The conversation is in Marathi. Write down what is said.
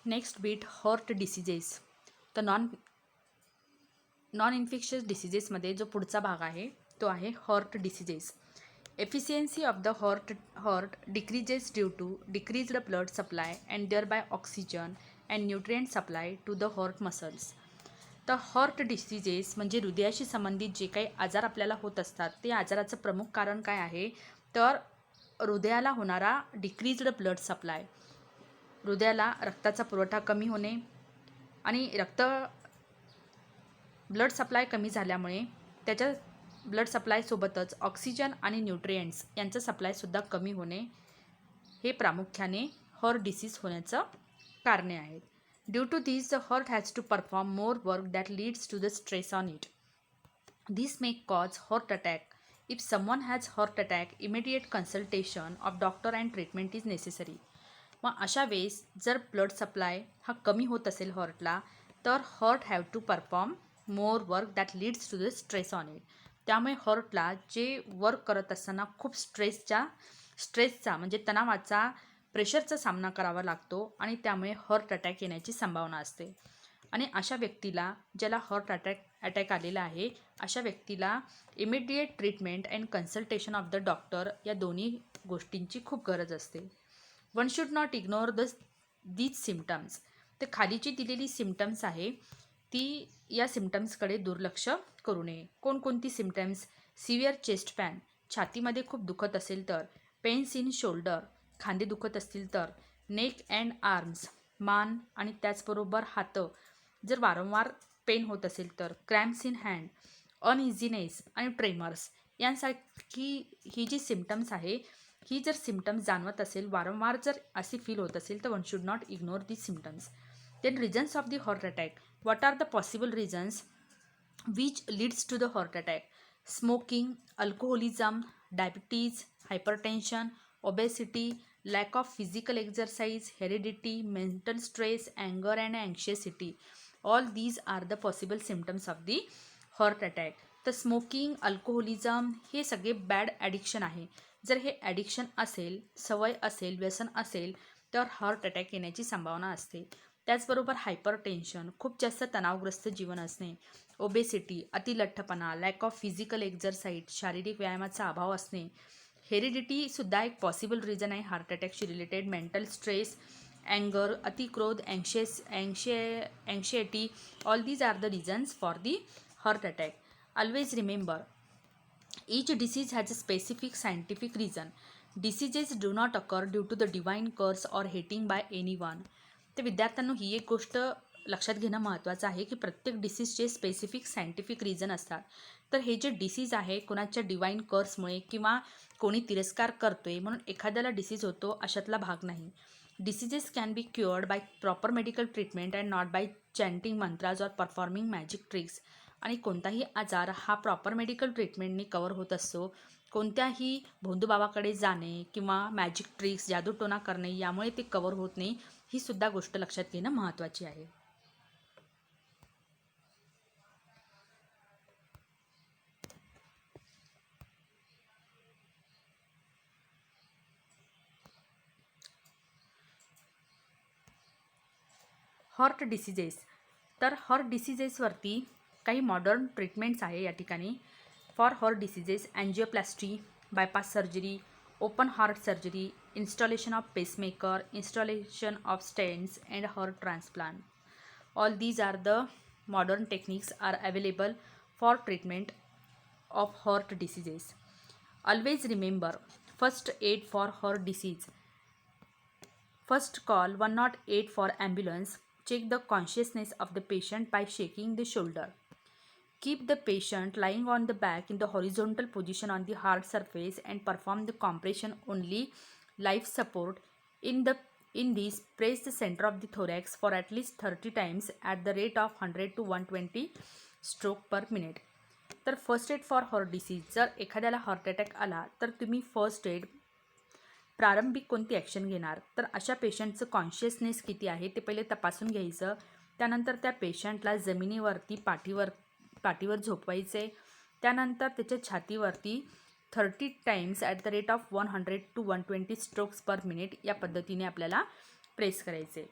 Next beat heart diseases. तर नॉन इन्फेक्शियस डिसीजेसमध्ये जो पुढचा भाग आहे तो आहे heart diseases. Efficiency of the heart decreases due to decreased blood supply and thereby oxygen and nutrient supply to the heart muscles. तर हॉर्ट डिसीजेस म्हणजे हृदयाशी संबंधित जे काही आजार आपल्याला होत असतात ते आजाराचं प्रमुख कारण काय आहे तर हृदयाला होणारा डिक्रीज्ड ब्लड सप्लाय. हृदयाला रक्ताचा पुरवठा कमी होणे आणि ब्लड सप्लाय कमी झाल्यामुळे त्याच्या ब्लड सप्लायसोबतच ऑक्सिजन आणि न्यूट्रिएंट्स यांचं सप्लायसुद्धा कमी होणे हे प्रामुख्याने हॉर्ट डिसीज होण्याचं कारणे आहेत. Due to this the heart has to perform more work that leads to the stress on it. This may cause heart attack. If someone has heart attack immediate consultation of doctor and treatment is necessary. मग अशा वेळेस जर ब्लड सप्लाय हा कमी होत असेल हॉर्टला तर heart have to perform more work that leads to the stress on it. त्यामुळे हॉर्टला जे वर्क करत असताना खूप स्ट्रेसचा म्हणजे तणावाचा प्रेशरचा सामना करावा लागतो आणि त्यामुळे हॉर्ट अटॅक येण्याची संभावना असते. आणि अशा व्यक्तीला ज्याला हॉर्ट अटॅक आलेला आहे अशा व्यक्तीला immediate treatment and consultation of the doctor या दोन्ही गोष्टींची खूप गरज असते. One should not ignore these symptoms. तर खालीची दिलेली सिम्टम्स आहे ती या सिम्टम्सकडे दुर्लक्ष करू नये. कोणकोणती सिम्टम्स? सिव्हिअर चेस्ट पॅन, छातीमध्ये खूप दुखत असेल तर, पेन्स इन शोल्डर, खांदे दुखत असतील तर, नेक अँड आर्म्स, मान आणि त्याचबरोबर हात जर वारंवार पेन होत असेल तर, क्रॅम्प्स इन हँड, अनइझीनेस आणि ट्रेमर्स यांसारखी ही जी सिम्टम्स आहे ही जर सिम्टम्स जाणवत असेल वारंवार जर असे फील होत असेल तर one should not ignore these symptoms. Then reasons of the heart attack. What are the possible reasons which leads to the heart attack? Smoking, alcoholism, diabetes, hypertension, obesity, lack of physical exercise, heredity, mental stress, अँगर and anxiety. All these are the possible symptoms of the heart attack. तर स्मोकिंग, अल्कोहोलिझम हे सगळे बॅड ॲडिक्शन आहे. जर हे ॲडिक्शन असेल, सवय असेल, व्यसन असेल तर हॉर्ट अटॅक येण्याची संभावना असते. त्याचबरोबर हायपर टेन्शन, खूप जास्त तणावग्रस्त जीवन असणे, ओबेसिटी, अतिलठ्ठपणा, लॅक ऑफ फिजिकल एक्झरसाइज, शारीरिक व्यायामाचा अभाव असणे, हेरिडिटीसुद्धा एक पॉसिबल रिझन आहे हार्ट अटॅकशी रिलेटेड, मेंटल स्ट्रेस, अँगर, अतिक्रोध, anxiety, all these are the reasons for the heart attack. Always remember, each disease has a specific scientific reason. Diseases do not occur due to the divine curse or hating by anyone. तर विद्यार्थ्यांनो ही एक गोष्ट लक्षात घेणं महत्त्वाचं आहे की प्रत्येक डिसीजचे स्पेसिफिक सायंटिफिक रिझन असतात. तर हे जे डिसीज आहे कोणाच्या डिवाईन कर्समुळे किंवा कोणी तिरस्कार करतोय म्हणून एखाद्याला डिसीज होतो अशातला भाग नाही. Diseases can be cured by proper medical treatment and not by chanting mantras or performing magic tricks. आणि कोणताही आजार हा प्रॉपर मेडिकल ट्रीटमेंटने कवर होत असतो. कोणत्याही भोंदूबाबाकडे जाणे किंवा मॅजिक ट्रिक्स, जादूटोणा करणे यामुळे ते कवर होत नाही. ही सुद्धा गोष्ट लक्षात घेणं महत्त्वाची आहे. Heart diseases. तर हॉर्ट डिसीजेसवरती काही मॉडर्न ट्रीटमेंट्स आहे या ठिकाणी. For heart diseases angioplasty, bypass surgery, open heart surgery, installation of pacemaker, installation of stents and heart transplant. All these are the modern techniques are available for treatment of heart diseases. Always remember, first aid for heart disease. First call 108 for ambulance. Check the consciousness of the patient by shaking the shoulder. Keep the patient lying on the back in the horizontal position on the hard surface and perform the compression only. Life support. In this, press the center of the thorax for at least 30 times at the rate of 100 to 120 stroke per minute. तर first aid for heart disease. जर एखाद्याला हार्ट अटॅक आला तर तुम्ही फर्स्ट एड प्रारंभिक कोणती ॲक्शन घेणार तर अशा पेशंटचं कॉन्शियसनेस किती आहे ते पहिले तपासून घ्यायचं. त्यानंतर त्या पेशंटला जमिनीवरती पाठीवर झोपवायचे. त्यानंतर त्याच्या छातीवरती 30 times at the rate of 100 to 120 strokes per minute या पद्धतीने आपल्याला प्रेस करायचे.